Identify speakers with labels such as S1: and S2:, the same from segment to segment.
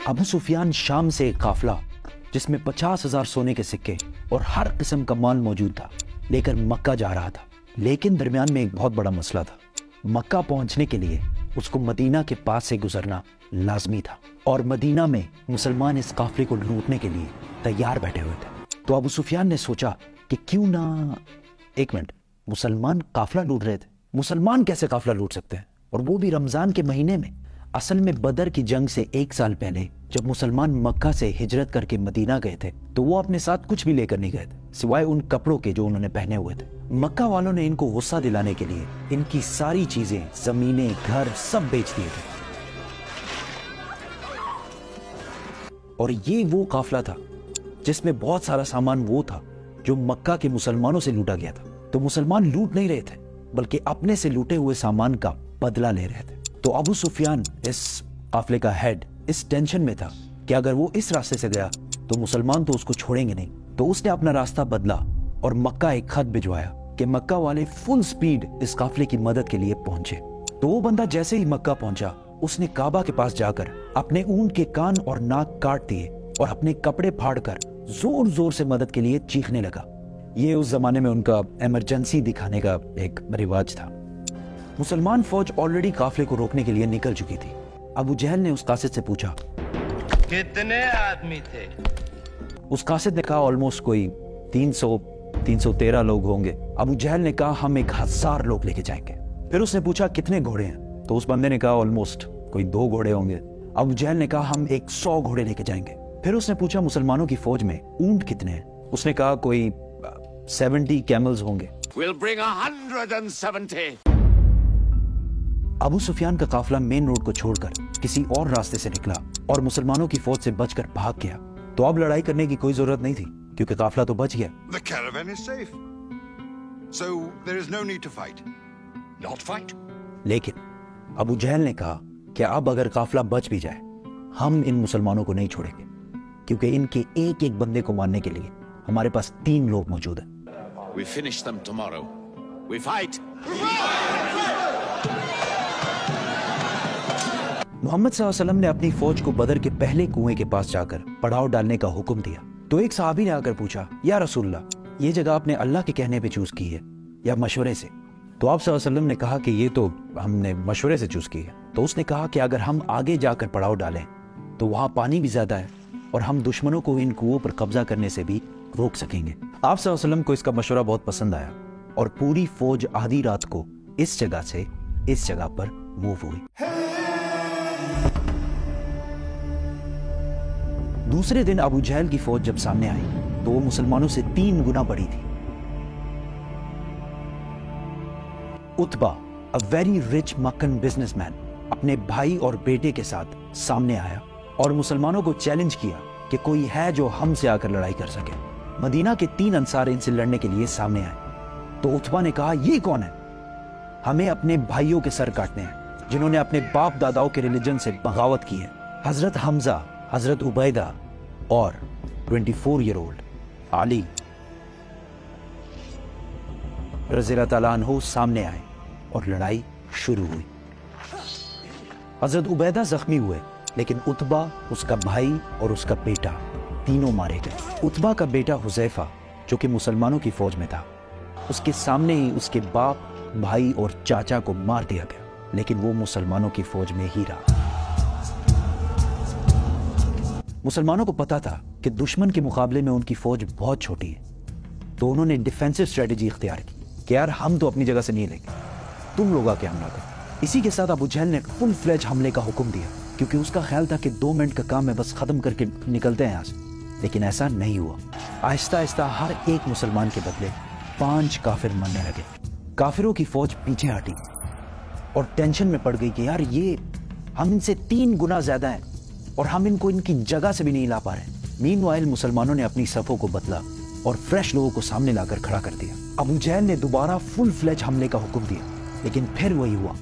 S1: अबू सुफियान शाम से एक काफिला जिसमें 50,000 सोने के सिक्के और हर किस्म का माल मौजूद था लेकर मक्का जा रहा था। लेकिन दरमियान में एक बहुत बड़ा मसला था। मक्का पहुंचने के लिए उसको मदीना के पास से गुजरना लाजमी था और मदीना में मुसलमान इस काफिले को लूटने के लिए तैयार बैठे हुए थे। तो अबू सुफियान ने सोचा कि क्यों ना, एक मिनट, मुसलमान काफिला लूट रहे थे, मुसलमान कैसे काफिला लूट सकते हैं, और वो भी रमजान के महीने में। असल में बदर की जंग से 1 साल पहले जब मुसलमान मक्का से हिजरत करके मदीना गए थे तो वो अपने साथ कुछ भी लेकर नहीं गए थे सिवाय उन कपड़ों के जो उन्होंने पहने हुए थे। मक्का वालों ने इनको गुस्सा दिलाने के लिए इनकी सारी चीजें, जमीनें, घर सब बेच दिए थे। और ये वो काफिला था जिसमें बहुत सारा सामान वो था जो मक्का के मुसलमानों से लूटा गया था। तो मुसलमान लूट नहीं रहे थे बल्कि अपने से लूटे हुए सामान का बदला ले रहे थे। तो अबू सुफियान, इस काफिले का हेड, इस टेंशन में था कि अगर वो इस रास्ते से गया तो मुसलमान तो उसको छोड़ेंगे नहीं। तो उसने अपना रास्ता बदला और मक्का एक खत भिजवाया कि मक्का वाले फुल स्पीड इस काफिले की मदद के लिए पहुंचे। तो वो बंदा जैसे ही मक्का पहुंचा उसने काबा के पास जाकर अपने ऊंट के कान और नाक काट दिए और अपने कपड़े फाड़कर जोर जोर से मदद के लिए चीखने लगा। ये उस जमाने में उनका इमरजेंसी दिखाने का एक रिवाज था। मुसलमान फौज ऑलरेडी काफिले को रोकने के लिए निकल चुकी थी। अबू जहल ने उस कासिद से पूछा,
S2: कितने आदमी थे?
S1: उस कासिद ने कहा ऑलमोस्ट कोई 313 लोग होंगे। अबू जहल ने कहा हम 1000 लोग लेके जाएंगे। फिर उसने पूछा कितने घोड़े हैं, तो उस बंदे ने कहा ऑलमोस्ट कोई 2 घोड़े होंगे। अबू जहल ने कहा हम 100 घोड़े लेके जाएंगे। फिर उसने पूछा मुसलमानों की फौज में ऊंट कितने हैं, उसने कहा कोई 70 कैमल्स होंगे।
S3: We'll bring 170.
S1: अबू सुफियान का काफिला मेन रोड को छोड़कर किसी और रास्ते से निकला और मुसलमानों की फौज से बचकर भाग गया। तो अब लड़ाई करने की कोई जरूरत नहीं थी क्योंकि काफिला तो बच गया।
S4: The caravan is safe. So there is no need to fight.
S3: Not fight.
S1: लेकिन अबू जहल ने कहा कि अब अगर काफिला बच भी जाए हम इन मुसलमानों को नहीं छोड़ेंगे क्योंकि इनके एक एक बंदे को मारने के लिए हमारे पास 3 लोग मौजूद हैं।
S3: We finish them tomorrow. We fight.
S1: Mohammad सल्लल्लाहु अलैहि वसल्लम ने अपनी फौज को बदर के पहले कुएं के पास जाकर पड़ाव डालने का हुक्म दिया। तो एक सहाबी ने आकर पूछा, या रसूलल्लाह, ये जगह आपने अल्लाह के कहने पे चूज की है या मशवरे से? तो आप सल्लल्लाहु अलैहि वसल्लम ने कहा कि ये तो हमने मशवरे से चूज की है। तो उसने कहा कि अगर हम आगे जाकर पड़ाव डालें तो वहां पानी भी ज्यादा है और हम दुश्मनों को इन कुओं पर कब्जा करने से भी रोक सकेंगे। आप सल्लल्लाहु अलैहि वसल्लम को इसका मशवरा बहुत पसंद आया और पूरी फौज आधी रात को इस जगह से इस जगह पर मूव हुई। दूसरे दिन अबू जहल की फौज जब सामने आई तो वो मुसलमानों से 3 गुना बड़ी थी। Utba, a very rich मक्कन businessman, अपने भाई और बेटे के साथ सामने आया और मुसलमानों को चैलेंज किया कि कोई है जो हमसे आकर लड़ाई कर सके। मदीना के 3 अंसार इनसे लड़ने के लिए सामने आए। तो उतबा ने कहा, ये कौन है? हमें अपने भाइयों के सर काटने हैं जिन्होंने अपने बाप दादाओं के रिलीजन से बगावत की है। हजरत हमजा, हजरत उबैदा और 24-year-old अली रज़ियल्लाहु ताला अन्हु सामने आए और लड़ाई शुरू हुई। हजरत उबैदा जख्मी हुए लेकिन उतबा, उसका भाई और उसका बेटा तीनों मारे गए। उतबा का बेटा हुज़ैफा जो कि मुसलमानों की फौज में था, उसके सामने ही उसके बाप, भाई और चाचा को मार दिया गया लेकिन वो मुसलमानों की फौज में ही रहा। मुसलमानों को पता था कि दुश्मन के मुकाबले में उनकी फौज बहुत छोटी है, तो उन्होंने डिफेंसिव स्ट्रेटेजी इख्तियार की कि यार हम तो अपनी जगह से नहीं लेंगे, तुम लोग आके हमला करो। इसी के साथ अबू जहल ने फुल फ्लेज हमले का हुक्म दिया क्योंकि उसका ख्याल था कि 2 मिनट का काम है, बस खत्म करके निकलते हैं यहाँ से। लेकिन ऐसा नहीं हुआ। आहिस्ता आहिस्ता हर एक मुसलमान के बदले 5 काफिर मरने लगे। काफिरों की फौज पीछे हटी और टेंशन में पड़ गई कि यार ये हम इनसे 3 गुना ज्यादा हैं और हम इनको इनकी जगह से भी नहीं ला पा रहे। मीनवाइल मुसलमानों ने अपनी सफों को बदला और फ्रेश लोगों को सामने लाकर खड़ा कर दिया। अबू जहल ने दोबारा फुल फ्लेज हमले का हुक्म दिया लेकिन फिर वही हुआ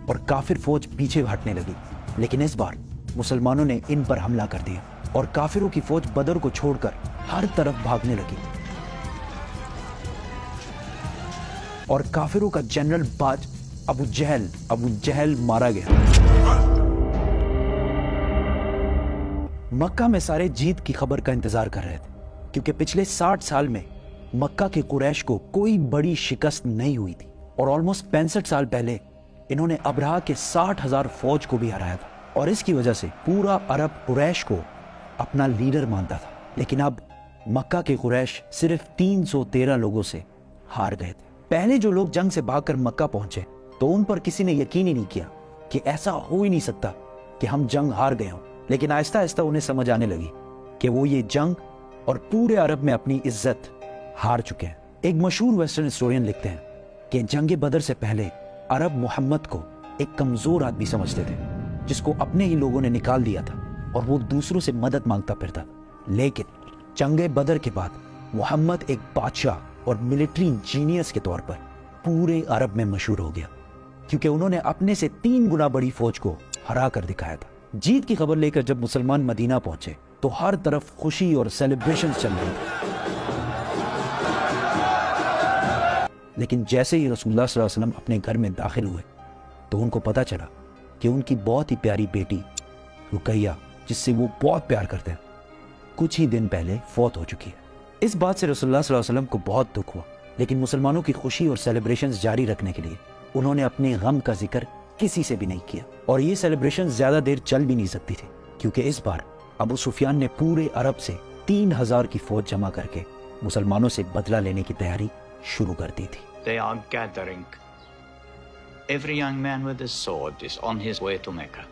S1: और काफिर फौज पीछे हटने लगी। लेकिन इस बार मुसलमानों ने इन पर हमला कर दिया और काफिरों की फौज बदर को छोड़कर हर तरफ भागने लगी और काफिरों का जनरल बाज अबू जहल मारा गया। मक्का में सारे जीत की खबर का इंतजार कर रहे थे, क्योंकि पिछले 60 साल में मक्का के कुरैश को कोई बड़ी शिकस्त नहीं हुई थी और ऑलमोस्ट 65 साल पहले इन्होंने अब्रहा के 60,000 फौज को भी हराया था और इसकी वजह से पूरा अरब कुरैश को अपना लीडर मानता था। लेकिन अब मक्का के कुरैश सिर्फ 313 लोगों से हार गए थे। पहले जो लोग जंग से भागकर मक्का पहुंचे तो उन पर किसी ने यकीन ही नहीं किया कि ऐसा हो ही नहीं सकता कि हम जंग हार गए हों। लेकिन आहिस्ता आहिस्ता उन्हें समझ आने लगी कि वो ये जंग और पूरे अरब में अपनी इज्जत हार चुके हैं। एक मशहूर वेस्टर्न हिस्टोरियन लिखते हैं कि जंग बदर से पहले अरब मोहम्मद को एक कमजोर आदमी समझते थे जिसको अपने ही लोगों ने निकाल दिया था और वो दूसरों से मदद मांगता फिरता। लेकिन जंग बदर के बाद मोहम्मद एक बादशाह और मिलिट्री इंजीनियर्स के तौर पर पूरे अरब में मशहूर हो गया, क्योंकि उन्होंने अपने से 3 गुना बड़ी फौज को हरा कर दिखाया था। जीत की खबर लेकर जब मुसलमान मदीना पहुंचे तो हर तरफ खुशी और सेलिब्रेशन चल रही थी। लेकिन जैसे ही रसूलुल्लाह सल्लल्लाहु अलैहि वसल्लम अपने घर में दाखिल हुए तो उनको पता चला कि उनकी बहुत ही प्यारी बेटी रुकैया, जिससे वो बहुत प्यार करते हैं, कुछ ही दिन पहले फौत हो चुकी है। इस बात से रसूलुल्लाह सल्लल्लाहु अलैहि वसल्लम को बहुत दुख हुआ, लेकिन मुसलमानों की खुशी और सेलिब्रेशंस जारी रखने के लिए उन्होंने अपने गम का जिक्र किसी से भी नहीं किया। और ये सेलिब्रेशन ज्यादा देर चल भी नहीं सकती थी, क्योंकि इस बार अबू सुफियान ने पूरे अरब से 3000 की फौज जमा करके मुसलमानों से बदला लेने की तैयारी शुरू कर दी थी।
S5: They are gathering. Every young man with a sword is on his way to Mecca.